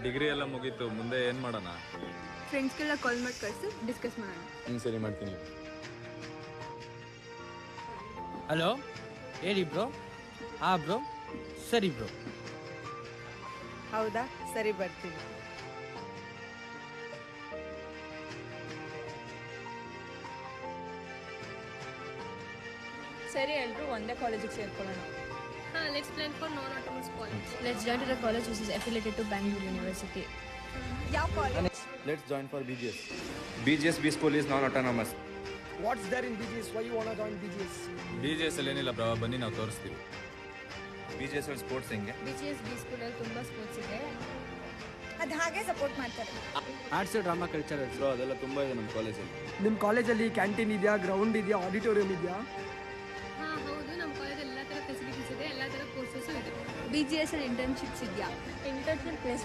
Degree ಎಲ್ಲ ಮುಗೀತು, ಮುಂದೆ ಏನು ಮಾಡೋಣ? ಫ್ರೆಂಡ್ಸ್ಗೆಲ್ಲ ಕಾಲ್ ಮಾಡಿ ಕಳಿಸಿ ಡಿಸ್ಕಸ್ ಮಾಡೋಣ. ಸರಿ ಮಾಡ್ತೀನಿ. ಹಲೋ, ಹೇಳಿ ಬ್ರೋ. ಬ್ರೋ, ಸರಿ ಬ್ರೋ. ಹೌದಾ, ಸರಿ ಬರ್ತೀನಿ. ಸರಿ, ಎಲ್ಲರೂ ಒಂದೇ ಕಾಲೇಜಿಗೆ ಸೇರ್ಕೊಳ್ಳೋಣ. Let's plan for non-autonomous college. Let's join to the college which is affiliated to Bangalore University. ಯಾವ college? Let's join for BGS. BGS B school is non-autonomous. What's there in BGS? Why you wanna join BGS? BGS ಅಲ್ಲಿ ಏನಿಲ್ಲ bro, ಬನ್ನಿ ನಾವು ತೋರಿಸ್ತೀವಿ. BGS ಅಲ್ಲಿ sports ಹೆಂಗೆ? BGS B school ಅಲ್ಲಿ ತುಂಬಾ ಸ್ಪೋರ್ಟ್ಸ್ ಇದೆ. ಅದು ಹಾಗೆ ಸಪೋರ್ಟ್ ಮಾಡ್ತಾರೆ. Arts drama cultural. ಬ್ರೋ ಅದೆಲ್ಲ ತುಂಬ ಇದೆ ನಮ್ಮ ಕಾಲೇಜಲ್ಲಿ. ನಿಮ್ಮ ಕಾಲೇಜಲ್ಲಿ ಕ್ಯಾಂಟೀನ್ ಇದೆಯಾ, ಗ್ರೌಂಡ್ ಇದೆಯಾ, ಆಡಿಟೋರಿಯಂ ಇದೆಯಾ? ಹೌದು, ನಮ್ಮ ಕಾಲೇಜಲ್ಲಿ ಎಲ್ಲ ಥರ ಫೆಸಿಲಿಟೀಸ್ ಇದೆ, ಎಲ್ಲ ಥರ ಕೋರ್ಸಸ್ ಇದೆ. BGS ಅಲ್ಲಿ ಇಂಟರ್ನ್ಶಿಪ್ಸ್ ಇದೆಯಾ? Internship place